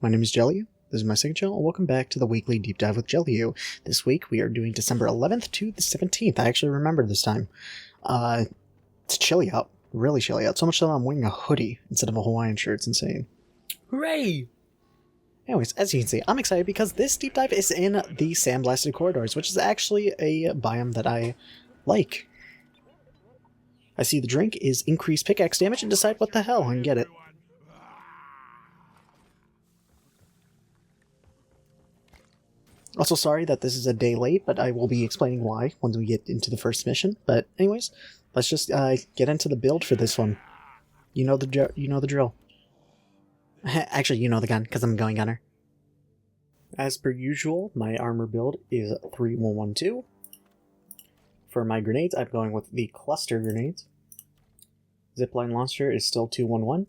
my name is jELeeoo. This is my second channel, and welcome back to the weekly deep dive with jELeeoo. This week we are doing December 11th to the 17th. I actually remember this time. It's chilly out, really chilly out. So much so that I'm wearing a hoodie instead of a Hawaiian shirt. It's insane. Hooray! Anyways, as you can see, I'm excited because this deep dive is in the sandblasted corridors, which is actually a biome that I like. I see the drink is increased pickaxe damage and decide what the hell and get it. Also, sorry that this is a day late, but I will be explaining why once we get into the first mission. But anyways, let's just get into the build for this one. You know the drill. Actually, you know the gun, because I'm going gunner. As per usual, my armor build is 3112. For my grenades, I'm going with the cluster grenades. Zipline launcher is still 211.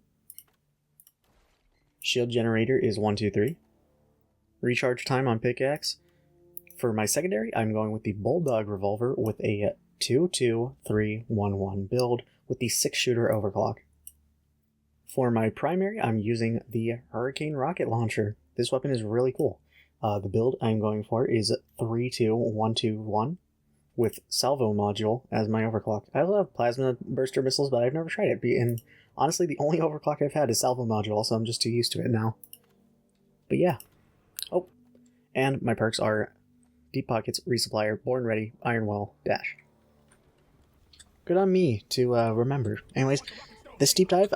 Shield generator is 123. Recharge time on pickaxe. For my secondary, I'm going with the Bulldog revolver with a 22311 build with the 6-shooter overclock. For my primary, I'm using the Hurricane rocket launcher. This weapon is really cool. The build I'm going for is 32121 with salvo module as my overclock. I also have plasma burster missiles, but I've never tried it. And honestly, the only overclock I've had is salvo module, so I'm just too used to it now. But yeah. Oh, and my perks are Deep Pockets, Resupplier, Born Ready, Iron Well, Dash. Good on me to remember. Anyways, this deep dive,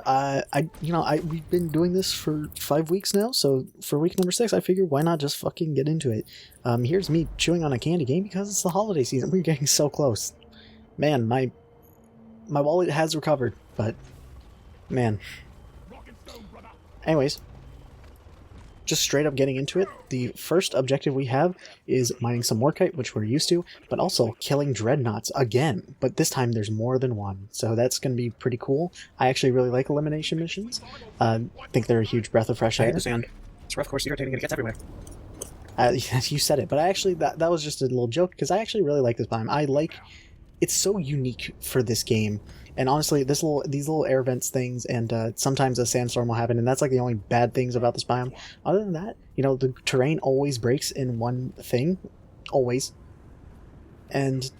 we've been doing this for 5 weeks now, so for week number 6, I figured why not just fucking get into it. Here's me chewing on a candy cane because it's the holiday season. We're getting so close. Man, my wallet has recovered, but man. Anyways, just straight up getting into it, the first objective we have is mining some Morkite, which we're used to, but also killing dreadnoughts again, but this time there's more than one, so that's going to be pretty cool. I actually really like elimination missions. I think they're a huge breath of fresh air. I understand. It's rough, of course, irritating, and it gets everywhere. You said it, but I actually, that was just a little joke, because I actually really like this biome. It's so unique for this game. And honestly, these little air vents things, and sometimes a sandstorm will happen, and that's like the only bad things about this biome. Other than that, the terrain always breaks in one thing, always. And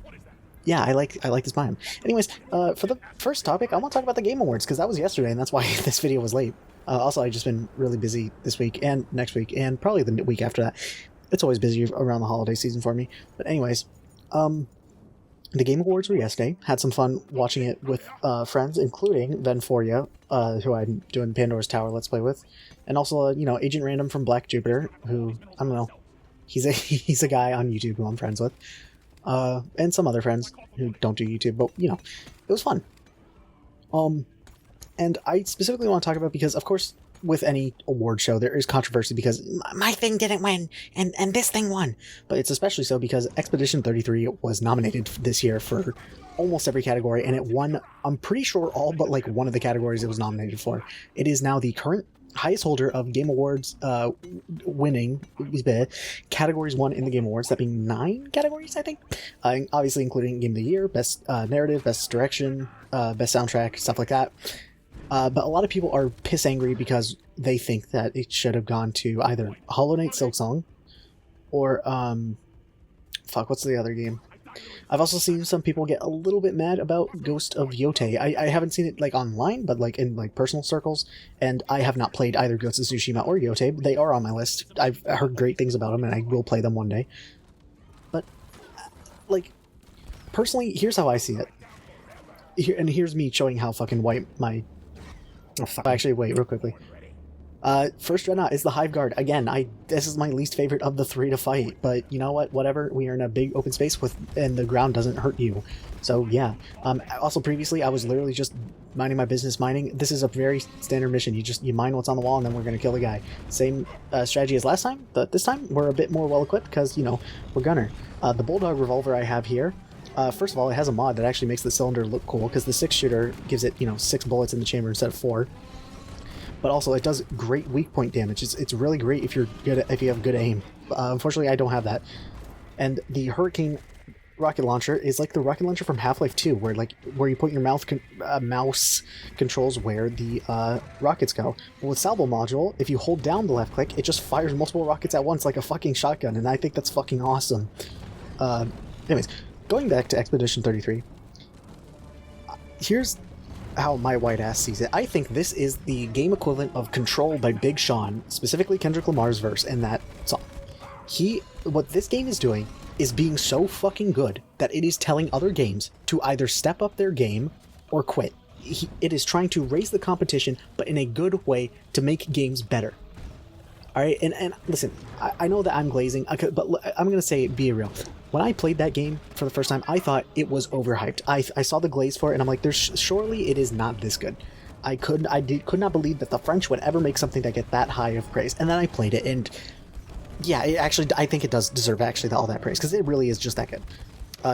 yeah, I like this biome. Anyways, for the first topic, I want to talk about the Game Awards, because that was yesterday, and that's why this video was late. Also, I've just been really busy this week and next week, and probably the week after that. It's always busy around the holiday season for me. But anyways, the Game Awards were yesterday. Had some fun watching it with friends, including Venforia, who I'm doing Pandora's Tower Let's Play with, and also Agent Random from Black Jupiter, who I don't know, he's a guy on YouTube who I'm friends with, and some other friends who don't do YouTube, but it was fun. And I specifically want to talk about because of course, with any award show, there is controversy because my thing didn't win and this thing won. But it's especially so because Expedition 33 was nominated this year for almost every category, and it won, I'm pretty sure, all but like one of the categories it was nominated for. It is now the current highest holder of Game Awards winning categories won in the Game Awards, that being 9 categories, I think. Obviously including Game of the Year, Best Narrative, Best Direction, Best Soundtrack, stuff like that. But a lot of people are piss angry because they think that it should have gone to either Hollow Knight Silksong or, what's the other game? I've also seen some people get a little bit mad about Ghost of Yotei. I haven't seen it, online, but, in, personal circles, and I have not played either Ghost of Tsushima or Yotei, but they are on my list. I've heard great things about them, and I will play them one day. But, personally, here's how I see it. Here's me showing how fucking white my... Oh, fuck. Actually, wait, real quickly. First Dreadnought is the Hive Guard. Again, this is my least favorite of the 3 to fight, but you know what? Whatever. We are in a big open space and the ground doesn't hurt you. So, yeah. Also, previously, I was literally just minding my business mining. This is a very standard mission. You mine what's on the wall, and then we're going to kill the guy. Same strategy as last time, but this time, we're a bit more well-equipped because, we're gunner. The Bulldog revolver I have here, first of all, it has a mod that actually makes the cylinder look cool, because the 6-shooter gives it, 6 bullets in the chamber instead of 4. But also, it does great weak point damage. It's really great if you have good aim. Unfortunately, I don't have that. And the Hurricane rocket launcher is like the rocket launcher from Half-Life 2, where you put your mouse controls where the rockets go. But with salvo module, if you hold down the left click, it just fires multiple rockets at once like a fucking shotgun, and I think that's fucking awesome. Anyways, going back to Expedition 33, here's how my white ass sees it. I think this is the game equivalent of Control by Big Sean, specifically Kendrick Lamar's verse in that song. What this game is doing is being so fucking good that it is telling other games to either step up their game or quit. It is trying to raise the competition, but in a good way to make games better. Alright, and listen, I know that I'm glazing, but I'm gonna say, be real. When I played that game for the first time, I thought it was overhyped. I saw the glaze for it, and I'm like, surely it is not this good. I could not believe that the French would ever make something that get that high of praise. And then I played it, and yeah, I think it does deserve all that praise, because it really is just that good.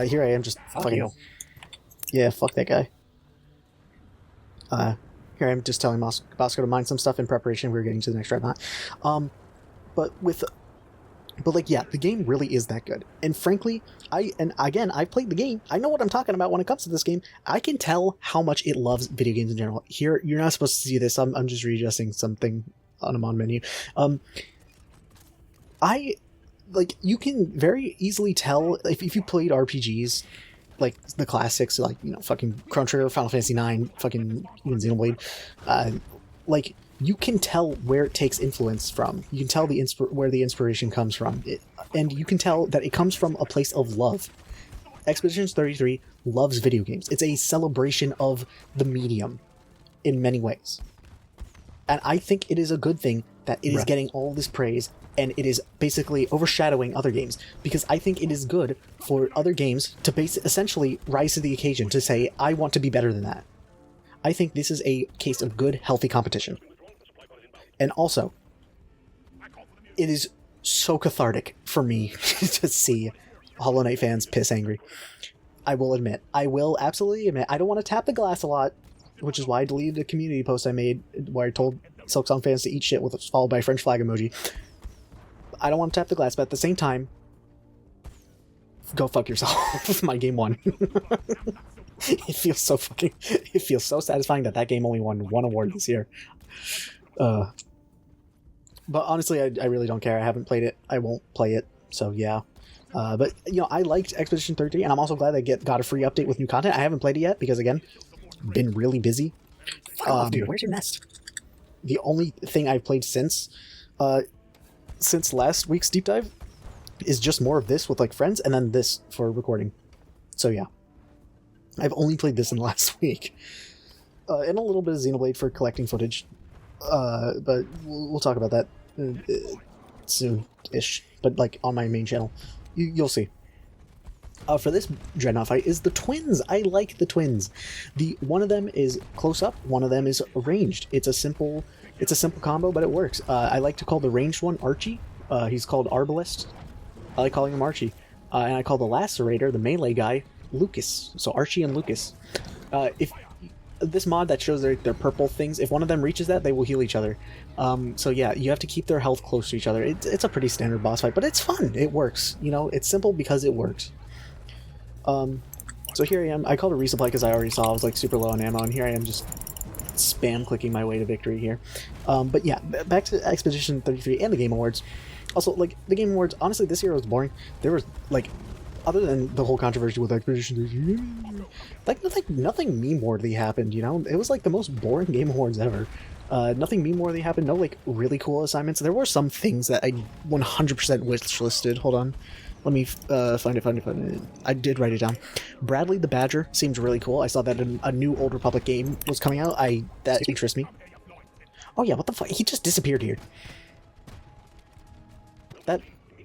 Here I am just fucking... you. Yeah, fuck that guy. Here I am just telling Bosco to mine some stuff in preparation. We were getting to the next dreadnought. But yeah, the game really is that good. And frankly, I played the game. I know what I'm talking about when it comes to this game. I can tell how much it loves video games in general. Here, you're not supposed to see this. I'm just readjusting something on a mod menu. You can very easily tell if you played RPGs, like the classics, like, you know, fucking Chrono Trigger, Final Fantasy IX, fucking even Xenoblade, you can tell where it takes influence from. You can tell where the inspiration comes from, and you can tell that it comes from a place of love. Expedition 33 loves video games. It's a celebration of the medium in many ways. And I think it is a good thing that it is getting all this praise, and it is basically overshadowing other games, because I think it is good for other games to essentially rise to the occasion, to say, I want to be better than that. I think this is a case of good, healthy competition. And also, it is so cathartic for me to see Hollow Knight fans piss angry. I will absolutely admit, I don't want to tap the glass a lot, which is why I deleted a community post I made where I told Silksong fans to eat shit followed by a French flag emoji. I don't want to tap the glass, but at the same time, go fuck yourself. My game won. It feels so satisfying that game only won one award this year. But honestly, I really don't care. I haven't played it. I won't play it. So yeah. But you know, I liked Expedition 33, and I'm also glad they got a free update with new content. I haven't played it yet because, again, been really busy. Dude, where's your nest? The only thing I've played since last week's deep dive is just more of this with like friends, and then this for recording. So yeah, I've only played this in the last week, and a little bit of Xenoblade for collecting footage. But we'll talk about that soon-ish. But like on my main channel, you'll see. For this Dreadnought fight is the twins. I like the twins. One of them is close up, one of them is ranged. It's a simple combo, but it works. I like to call the ranged one Archie. He's called Arbalest. I like calling him Archie. And I call the Lacerator, the melee guy, Lucas. So Archie and Lucas. If this mod that shows their purple things, if one of them reaches that, they will heal each other. So yeah, you have to keep their health close to each other. It's a pretty standard boss fight, but it's fun. It works. You know, it's simple because it works. So here I am. I called a resupply because I already saw I was like super low on ammo, and here I am just spam clicking my way to victory here. But yeah, back to Expedition 33 and the Game Awards. Also, like, the Game Awards, honestly, this year was boring. There was, like, other than the whole controversy with Expedition 33, like, nothing meme-worthy happened, you know? It was, like, the most boring Game Awards ever. Nothing meme-worthy happened, no, like, really cool assignments. There were some things that I 100% wish-listed. Hold on. Let me find it. I did write it down. Bradley the Badger seemed really cool. I saw that a new Old Republic game was coming out. That interests me. Oh yeah, what the fuck? He just disappeared here. That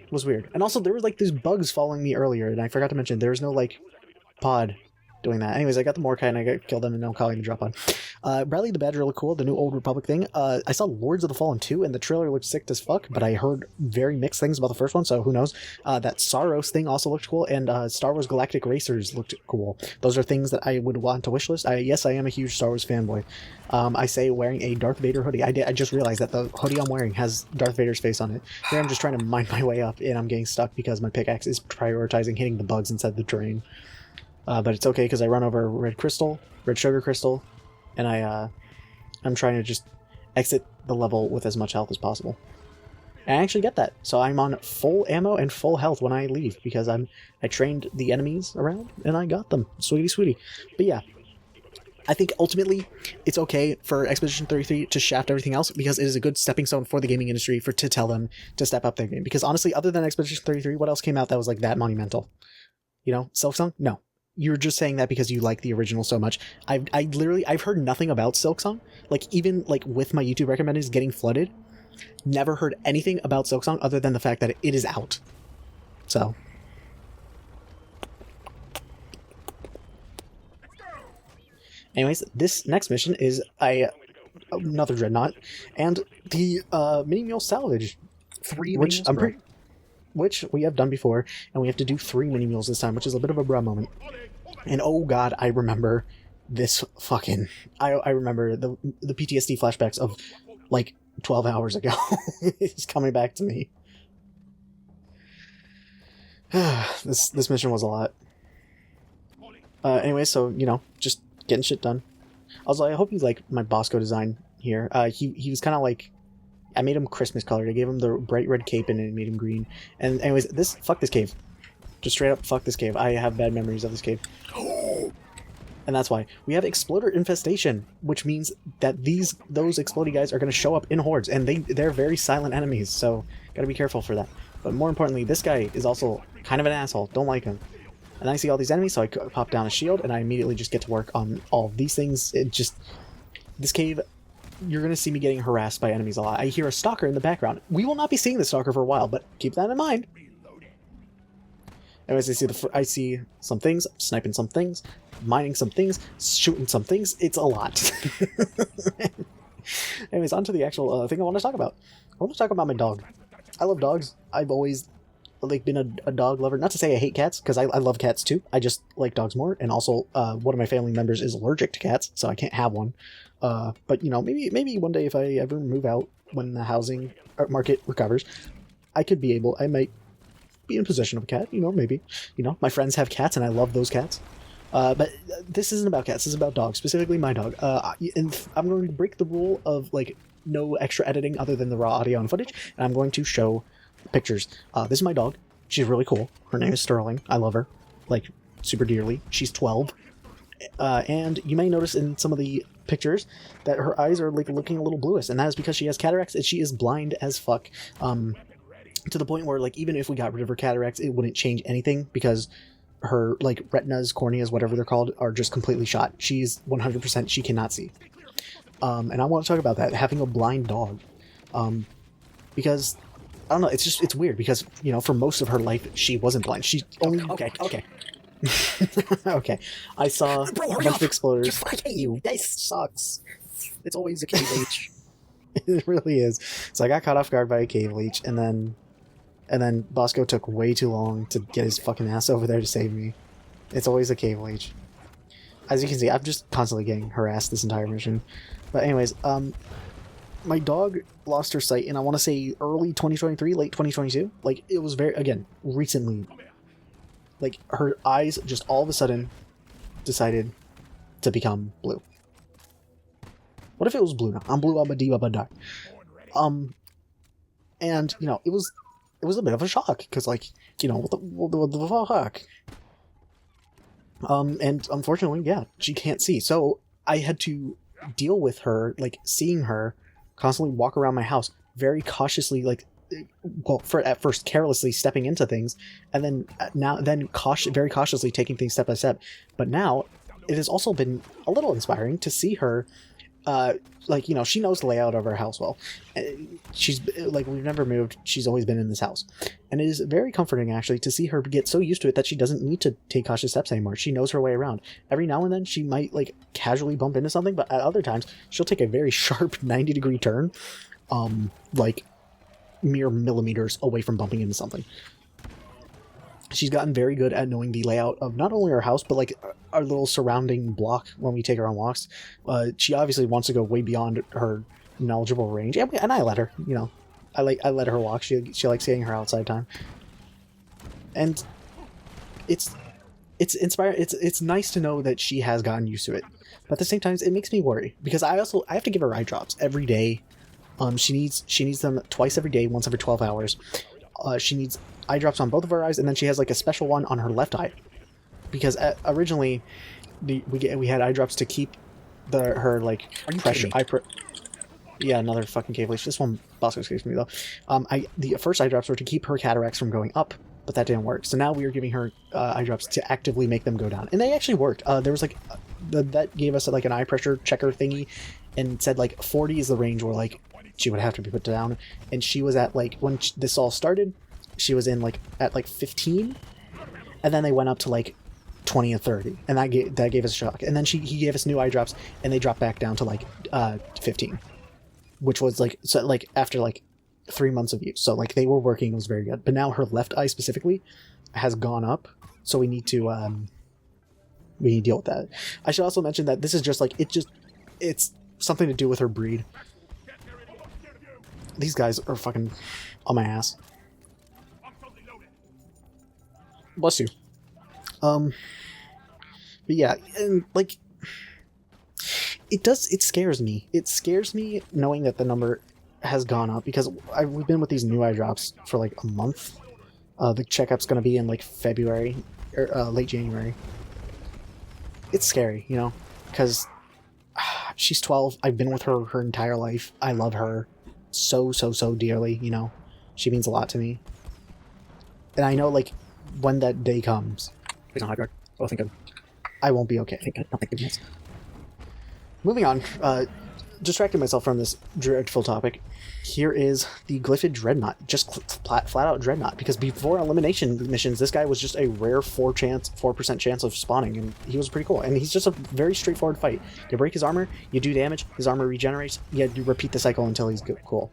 was weird. And also, there were like these bugs following me earlier, and I forgot to mention, there was no like pod doing that. Anyways, I got the Morkai and I killed them, and now I'm calling the drop on. Bradley the Badger looked cool, the new Old Republic thing. I saw Lords of the Fallen 2, and the trailer looked sick as fuck, but I heard very mixed things about the first one, so who knows. That Saros thing also looked cool, and Star Wars Galactic Racers looked cool. Those are things that I would want to wishlist. Yes, I am a huge Star Wars fanboy. I say wearing a Darth Vader hoodie. I just realized that the hoodie I'm wearing has Darth Vader's face on it. Here I'm just trying to mine my way up, and I'm getting stuck because my pickaxe is prioritizing hitting the bugs inside the terrain. But it's okay because I run over red sugar crystal, and I'm trying to just exit the level with as much health as possible. And I actually get that, so I'm on full ammo and full health when I leave because I trained the enemies around and I got them, sweetie. But yeah, I think ultimately it's okay for Expedition 33 to shaft everything else because it is a good stepping stone for the gaming industry to tell them to step up their game. Because honestly, other than Expedition 33, what else came out that was like that monumental? You know, Silksong? No. You're just saying that because you like the original so much. I've heard nothing about Silksong. Like, even like with my YouTube recommenders getting flooded, never heard anything about Silksong other than the fact that it is out. So. Anyways, this next mission is another Dreadnought, and the Mini Mule Salvage. Which we have done before, and we have to do 3 mini mules this time, which is a bit of a bruh moment. And oh god, I remember this fucking... I remember the PTSD flashbacks of, like, 12 hours ago. It's coming back to me. This mission was a lot. Anyway, so, you know, just getting shit done. Also, I hope you like my Bosco design here. He was kind of like... I made him Christmas colored. I gave him the bright red cape and it made him green. And anyways, fuck this cave. Just straight up fuck this cave. I have bad memories of this cave. And that's why. We have Exploder Infestation, which means that those explodey guys are going to show up in hordes, and they're very silent enemies, so gotta be careful for that. But more importantly, this guy is also kind of an asshole. Don't like him. And I see all these enemies, so I pop down a shield, and I immediately just get to work on all of these things. This cave... You're going to see me getting harassed by enemies a lot. I hear a stalker in the background. We will not be seeing the stalker for a while, but keep that in mind. Anyways, I see some things, sniping some things, mining some things, shooting some things. It's a lot. Anyways, on to the actual thing I want to talk about. I want to talk about my dog. I love dogs. I've always been a dog lover. Not to say I hate cats, because I love cats too. I just like dogs more. And also, one of my family members is allergic to cats, so I can't have one. But, you know, maybe one day if I ever move out when the housing market recovers, I might be in possession of a cat, you know, maybe. You know, my friends have cats and I love those cats. But this isn't about cats, this is about dogs, specifically my dog. And I'm going to break the rule of, like, no extra editing other than the raw audio and footage, and I'm going to show pictures. This is my dog. She's really cool. Her name is Sterling. I love her, like, super dearly. She's 12. And you may notice in some of the pictures that her eyes are like looking a little bluish, and that is because she has cataracts and she is blind as fuck, to the point where, like, even if we got rid of her cataracts, it wouldn't change anything because her, like, retinas, corneas, whatever they're called, are just completely shot. She's 100%, she cannot see. And I want to talk about that, having a blind dog, because I don't know, it's weird because, you know, for most of her life she wasn't blind. She only okay okay, I saw a bunch of exploders. Just like you. This sucks. It's always a cave leech. It really is. So I got caught off guard by a cave leech, and then Bosco took way too long to get his fucking ass over there to save me. It's always a cave leech. As you can see, I'm just constantly getting harassed this entire mission. But anyways, my dog lost her sight, and I want to say early 2023, late 2022. Like, it was recently. Like, her eyes just all of a sudden decided to become blue. What if it was blue now? I'm blue, I'm a diva, but and, you know, it was a bit of a shock, because, like, you know, what the fuck? And unfortunately, yeah, she can't see. So I had to deal with her, like, seeing her constantly walk around my house very cautiously, like, well, at first carelessly stepping into things, and then very cautiously taking things step by step. But now it has also been a little inspiring to see her like, you know, she knows the layout of our house well. She's like, we've never moved. She's always been in this house. And it is very comforting, actually, to see her get so used to it that she doesn't need to take cautious steps anymore. She knows her way around. Every now and then, she might, like, casually bump into something, but at other times, she'll take a very sharp 90-degree turn, like, mere millimeters away from bumping into something. She's gotten very good at knowing the layout of not only our house, but, like, our little surrounding block when we take her on walks. She obviously wants to go way beyond her knowledgeable range, and I let her, you know. I let her walk. She likes getting her outside time. And it's inspiring. It's nice to know that she has gotten used to it. But at the same time, it makes me worry, because I have to give her eye drops every day. She needs them twice every day, once every 12 hours. She needs eye drops on both of her eyes, and then she has like a special one on her left eye, because originally we had eye drops to keep her like pressure. Yeah, another fucking cave leech. This one Bosco escapes me though. The first eye drops were to keep her cataracts from going up, but that didn't work. So now we are giving her eye drops to actively make them go down, and they actually worked. There was like the vet gave us like an eye pressure checker thingy, and said like 40 is the range where like she would have to be put down, and she was at like, when this all started, she was in like at like 15, and then they went up to like 20 and 30, and that gave us a shock. And then he gave us new eye drops, and they dropped back down to like 15, which was like, so like after like 3 months of use. So like they were working, it was very good. But now her left eye specifically has gone up, so we need to deal with that. I should also mention that this is just like, it's something to do with her breed. These guys are fucking on my ass. Bless you. But yeah, and like, it scares me. It scares me knowing that the number has gone up, because we've been with these new eye drops for like a month. The checkup's gonna be in like February, or late January. It's scary, you know, because she's 12. I've been with her entire life. I love her so dearly, you know. She means a lot to me. And I know, like, when that day comes... Please don't hide guard. Oh, thank God. I won't be okay. Thank God. No, thank goodness. Moving on. Distracting myself from this dreadful topic. Here is the Glyphid Dreadnought. Just flat out Dreadnought. Because before elimination missions, this guy was just a rare 4% chance of spawning. And he was pretty cool. And he's just a very straightforward fight. You break his armor, you do damage, his armor regenerates, you repeat the cycle until he's cool.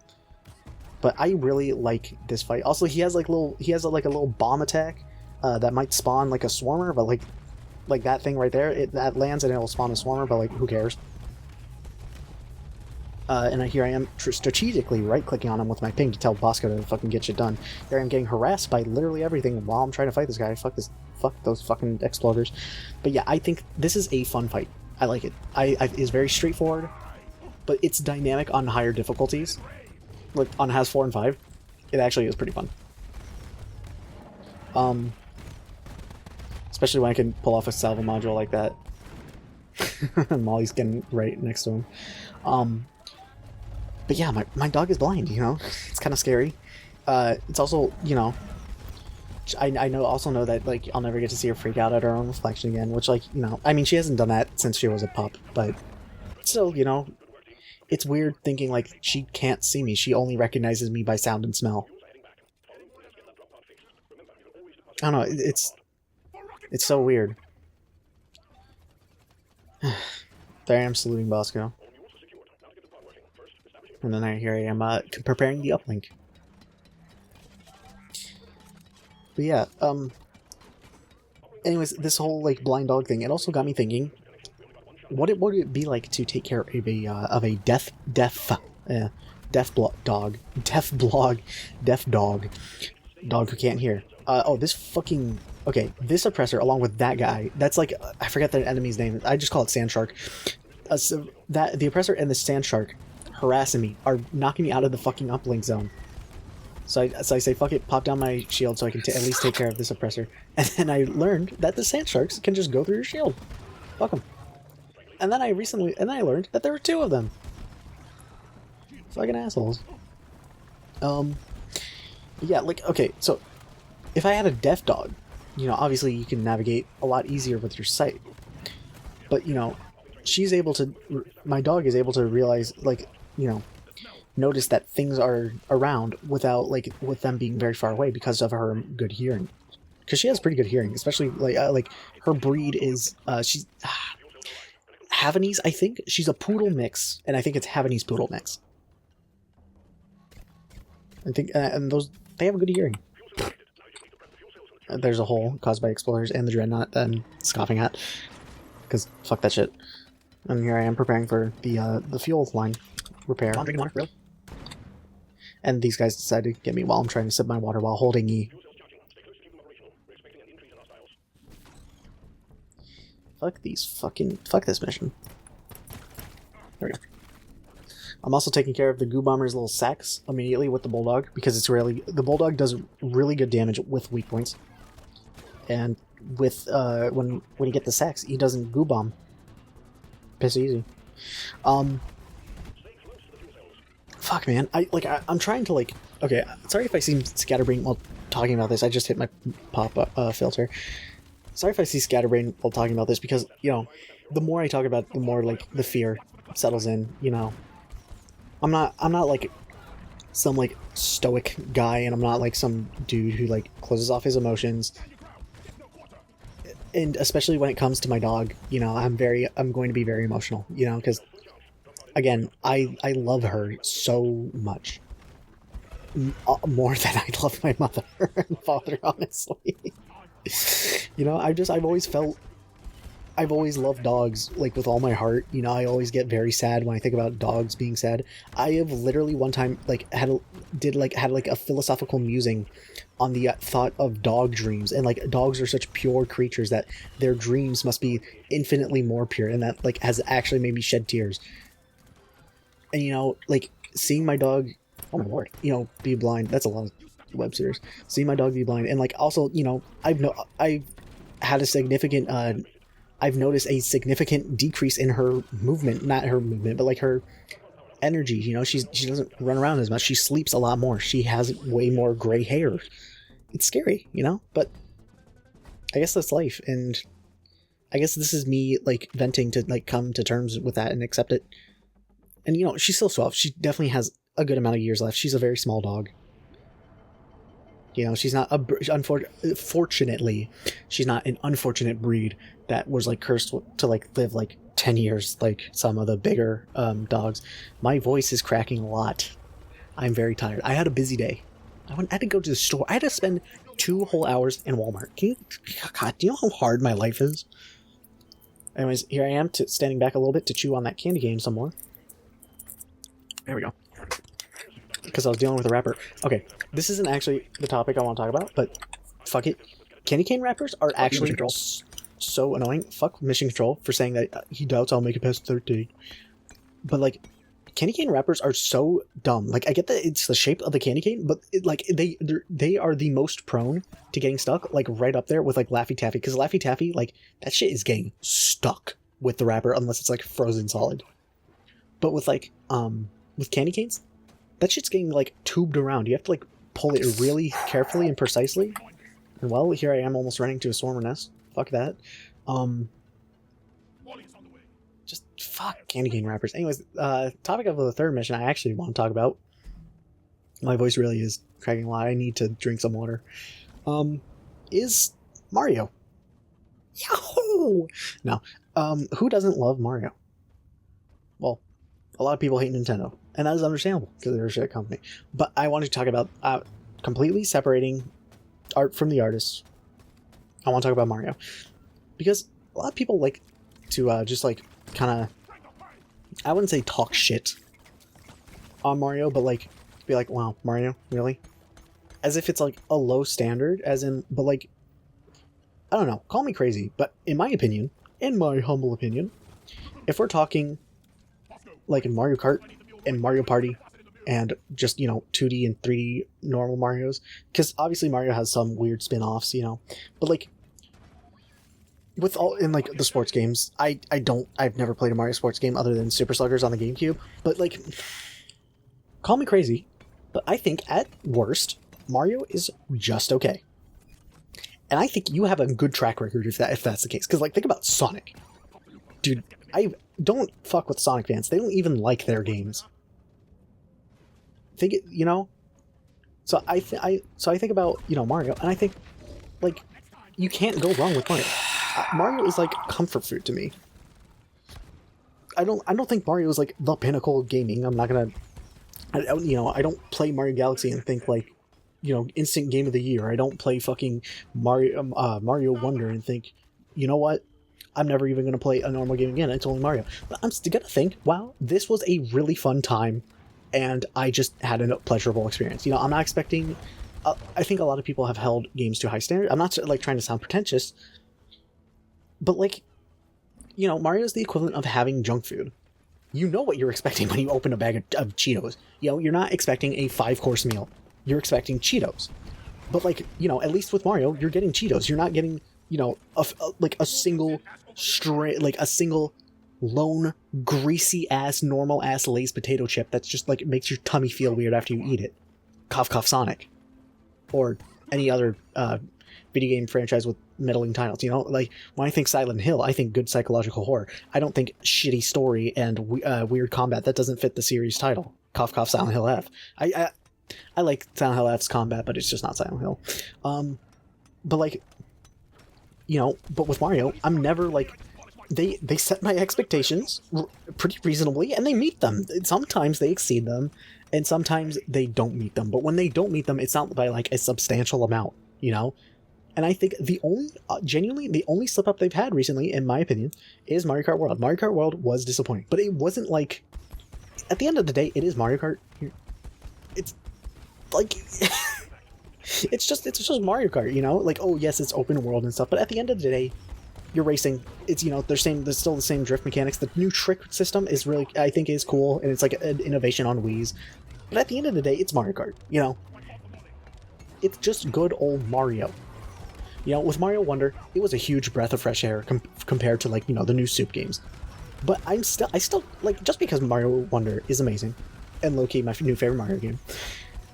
But I really like this fight. Also, he has like a little bomb attack that might spawn like a swarmer, but like that thing right there, that lands and it'll spawn a swarmer, but like, who cares? And here I am strategically right-clicking on him with my ping to tell Bosco to fucking get shit done. Here I am getting harassed by literally everything while I'm trying to fight this guy. Fuck those fucking exploders. But yeah, I think this is a fun fight. I like it. It's very straightforward, but it's dynamic on higher difficulties. Like on Has 4 and 5, it actually is pretty fun. Especially when I can pull off a salvo module like that. Molly's getting right next to him. But yeah, my dog is blind, you know? It's kind of scary. It's also, you know... I also know that, like, I'll never get to see her freak out at her own reflection again, which, like, you know... I mean, she hasn't done that since she was a pup, but... Still, you know... It's weird thinking, like, she can't see me. She only recognizes me by sound and smell. I don't know, it's so weird. There I am saluting Bosco. And then here I am preparing the uplink. But yeah, anyways, this whole like blind dog thing, it also got me thinking, what would it be like to take care of a deaf dog who can't hear? This fucking... Okay, this oppressor, along with that guy, that's like... I forget the enemy's name. I just call it Sand Shark. So the oppressor and the Sand Shark harassing me are knocking me out of the fucking uplink zone. So I say, fuck it, pop down my shield so I can at least take care of this oppressor. And then I learned that the Sand Sharks can just go through your shield. Fuck them. And then I learned that there were 2 of them. Fucking assholes. Yeah, like, okay, so if I had a deaf dog, you know, obviously you can navigate a lot easier with your sight. But, you know, she's able to, my dog is able to realize, like, you know, notice that things are around without, like, with them being very far away because of her good hearing. Because she has pretty good hearing, especially, like her breed is, she's, Havanese, I think. She's a poodle mix, and I think it's Havanese poodle mix. I think, and those, they have a good hearing. There's a hole caused by explorers and the dreadnought that I'm scoffing at. Because fuck that shit. And here I am preparing for the fuel line repair. Come on, drinking water, really? And these guys decide to get me while I'm trying to sip my water while holding E. Fuck this mission. There we go. I'm also taking care of the Goo Bomber's little sacks immediately with the Bulldog, because it's really, the Bulldog does really good damage with weak points. And with, when you get the sacks, he doesn't Goo Bomb. Piss easy. Fuck, man. I'm trying to, like, okay, sorry if I seem scatterbrained while talking about this. I just hit my pop filter. Sorry if I see scatterbrained while talking about this, because, you know, the more I talk about it, the more, like, the fear settles in, you know. I'm not like some, like, stoic guy, and I'm not like some dude who, like, closes off his emotions. And especially when it comes to my dog, you know, I'm going to be very emotional, you know, because, again, I love her so much. More than I love my mother and father, honestly. You know, I've always loved dogs, like, with all my heart. You know, I always get very sad when I think about dogs being sad. I have literally one time, like, had a philosophical musing on the thought of dog dreams, and, like, dogs are such pure creatures that their dreams must be infinitely more pure, and that, like, has actually made me shed tears. And, you know, like, seeing my dog, oh my lord, you know, be blind, that's a lot of web series. Seeing my dog be blind, and, like, also, you know, I've had a significant, I've noticed a significant decrease in her movement, not her movement, but, like, her energy. You know, she doesn't run around as much. She sleeps a lot more. She has way more gray hair. It's scary, you know, but I guess that's life, and I guess this is me, like, venting to, like, come to terms with that and accept it. And, you know, she's still 12. She definitely has a good amount of years left. She's a very small dog. You know, she's not fortunately, she's not an unfortunate breed that was, like, cursed to, like, live, like, 10 years, like some of the bigger dogs. My voice is cracking a lot. I'm very tired. I had a busy day. I had to go to the store. I had to spend 2 whole hours in Walmart. God, do you know how hard my life is? Anyways, here I am, standing back a little bit to chew on that candy cane some more. There we go. Because I was dealing with a wrapper. Okay, this isn't actually the topic I want to talk about, but fuck it. Candy cane wrappers are actually so annoying. Fuck Mission Control for saying that he doubts I'll make it past 13. But, like, candy cane wrappers are so dumb. Like, I get that it's the shape of the candy cane, but they are the most prone to getting stuck, like, right up there with, like, Laffy Taffy. Because Laffy Taffy, like, that shit is getting stuck with the wrapper unless it's, like, frozen solid. But with, like, with candy canes, that shit's getting, like, tubed around. You have to, like, pull it really carefully and precisely. And, well, here I am almost running to a swarmer nest. Fuck that. Just fuck candy cane wrappers. Anyways, topic of the third mission I actually want to talk about. My voice really is cracking a lot. I need to drink some water. Is Mario. Yahoo! No. Who doesn't love Mario? Well, a lot of people hate Nintendo. And that is understandable, because they're a shit company. But I want to talk about completely separating art from the artist. I want to talk about Mario. Because a lot of people like to just, like, kind of, I wouldn't say talk shit on Mario, but, like, be like, wow, Mario, really? As if it's, like, a low standard, as in, but, like, I don't know, call me crazy, but in my opinion, in my humble opinion, if we're talking, like, in Mario Kart and Mario Party and just, you know, 2D and 3D normal Marios, because obviously Mario has some weird spin-offs, you know, but, like, with all in, like, the sports games, I've never played a Mario sports game other than Super Sluggers on the GameCube, but, like, call me crazy, but I think at worst Mario is just okay. And I think you have a good track record if that's the case, because, like, think about Sonic. Dude, I don't fuck with Sonic fans. They don't even like their games. Think it, you know. So I think about, you know, Mario, and I think, like, you can't go wrong with Mario. Mario is like comfort food to me. I don't think Mario is like the pinnacle of gaming. I'm not gonna, I don't play Mario Galaxy and think like, you know, instant game of the year. I don't play fucking Mario Wonder and think, you know what, I'm never even gonna play a normal game again. It's only Mario. But I'm still gonna think, wow, this was a really fun time, and I just had a pleasurable experience. You know, I'm not expecting. I think a lot of people have held games to high standards. I'm not like trying to sound pretentious, but like, you know, Mario is the equivalent of having junk food. You know what you're expecting when you open a bag of Cheetos. You know, you're not expecting a 5-course meal. You're expecting Cheetos. But like, you know, at least with Mario, you're getting Cheetos. You're not getting, you know, a single lone greasy ass normal ass Lay's potato chip that's just like makes your tummy feel weird after you eat it. Cough cough Sonic. Or any other video game franchise with meddling titles. You know, like when I think Silent Hill, I think good psychological horror. I don't think shitty story and weird combat that doesn't fit the series title. Cough cough Silent Hill F. I like Silent Hill F's combat, but it's just not Silent Hill. But like, you know, but with Mario, I'm never like, they set my expectations pretty reasonably, and they meet them. Sometimes they exceed them, and sometimes they don't meet them. But when they don't meet them, it's not by like a substantial amount, you know? And I think the only, genuinely, the only slip up they've had recently, in my opinion, is Mario Kart World. Mario Kart World was disappointing, but it wasn't like, at the end of the day, it is Mario Kart. It's like, it's just Mario Kart, you know? Like, oh yes, it's open world and stuff, but at the end of the day, you're racing. It's, you know, there's still the same drift mechanics. The new trick system is really, I think, is cool, and it's like an innovation on Wii's. But at the end of the day, it's Mario Kart, you know? It's just good old Mario. You know, with Mario Wonder, it was a huge breath of fresh air compared to, like, you know, the new Soup games. But I still, like, just because Mario Wonder is amazing, and low-key my new favorite Mario game,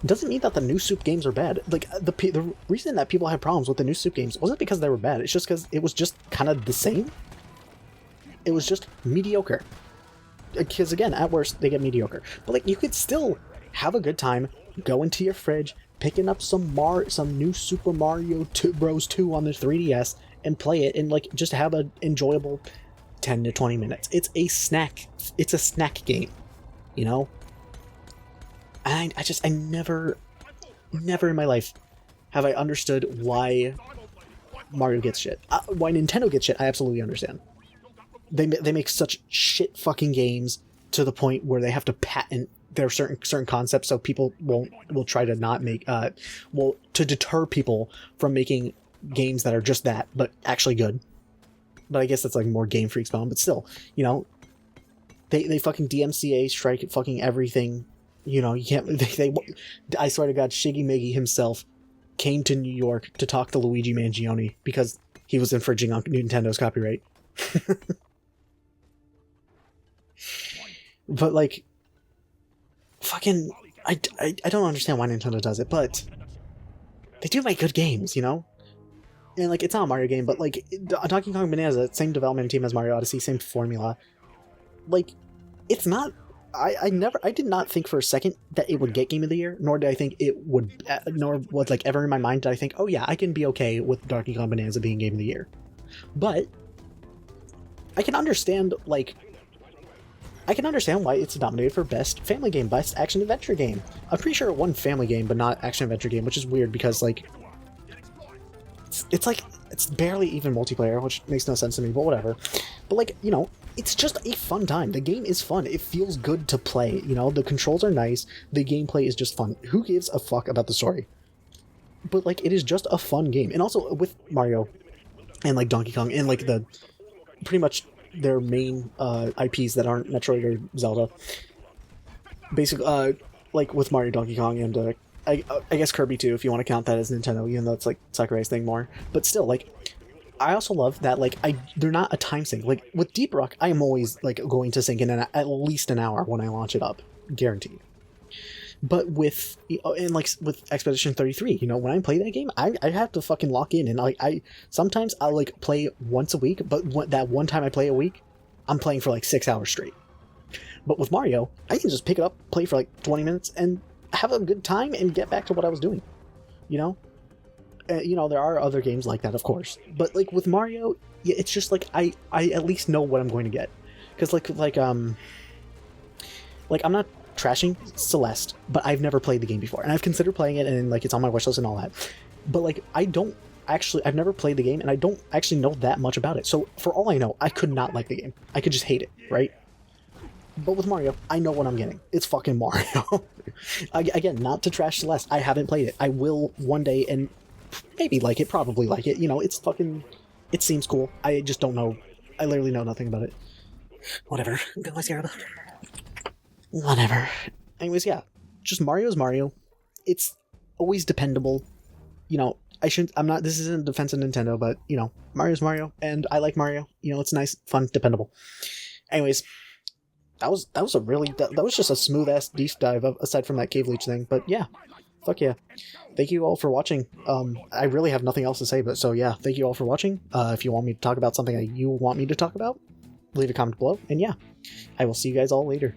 doesn't mean that the new Soup games are bad. Like, the reason that people have problems with the new Soup games wasn't because they were bad, it's just because it was just kind of the same. It was just mediocre. Because, again, at worst, they get mediocre. But, like, you could still have a good time, go into your fridge, picking up some new Super Mario Bros. 2 on the 3DS, and play it, and, like, just have an enjoyable 10 to 20 minutes. It's a snack game, you know? And I never in my life have I understood why Mario gets shit. Why Nintendo gets shit, I absolutely understand. They make such shit fucking games to the point where they have to patent their certain concepts, so people will try to not make to deter people from making games that are just that, but actually good. But I guess that's like more Game Freak's problem. But still, you know, they fucking DMCA strike fucking everything. You know, you can't. I swear to God, Shiggy Miggy himself came to New York to talk to Luigi Mangione because he was infringing on Nintendo's copyright. But like, fucking, I don't understand why Nintendo does it, but they do make good games, you know? And like, it's not a Mario game, but like, Donkey Kong Bonanza, same development team as Mario Odyssey, same formula. Like, it's not. I did not think for a second that it would get Game of the Year, nor did I think it would, nor was like ever in my mind did I think, oh yeah, I can be okay with Donkey Kong Bonanza being Game of the Year. But I can understand, like, why it's nominated for Best Family Game, Best Action Adventure Game. I'm pretty sure it won Family Game, but not Action Adventure Game, which is weird because, like, it's like, it's barely even multiplayer, which makes no sense to me, but whatever. But, like, you know, it's just a fun time. The game is fun. It feels good to play, you know? The controls are nice. The gameplay is just fun. Who gives a fuck about the story? But, like, it is just a fun game. And also, with Mario and, like, Donkey Kong and, like, the pretty much their main IPs that aren't Metroid or Zelda. Basically, like, with Mario, Donkey Kong, and I guess Kirby too, if you want to count that as Nintendo, even though it's like Sakurai's thing more. But still, like, I also love that, like, they're not a time sink. Like, with Deep Rock, I am always, like, going to sink in at least an hour when I launch it up. Guaranteed. But with, and like, with Expedition 33, you know, when I play that game, I have to fucking lock in, and, like, sometimes I'll, like, play once a week, but that one time I play a week, I'm playing for like 6 hours straight. But with Mario, I can just pick it up, play for like 20 minutes, and have a good time and get back to what I was doing. You know? There are other games like that, of course. But like with Mario, yeah, it's just like I at least know what I'm going to get. Because like I'm not trashing Celeste, but I've never played the game before, and I've considered playing it, and like it's on my wishlist and all that. But like I've never played the game, and I don't actually know that much about it. So for all I know, I could not like the game. I could just hate it, right? But with Mario, I know what I'm getting. It's fucking Mario. Again, not to trash Celeste. I haven't played it. I will one day, and maybe like it, probably like it. It's fucking... It seems cool. I just don't know. I literally know nothing about it. Whatever. I'm going Scarab. Whatever. Anyways, yeah. Just Mario's Mario. It's always dependable. This isn't a defense of Nintendo, but, Mario's Mario, and I like Mario. It's nice, fun, dependable. Anyways... That was just a smooth ass deep dive aside from that cave leech thing. But yeah, fuck yeah. Thank you all for watching. I really have nothing else to say, but so yeah, thank you all for watching. If you want me to talk about something that you want me to talk about, leave a comment below. And yeah, I will see you guys all later.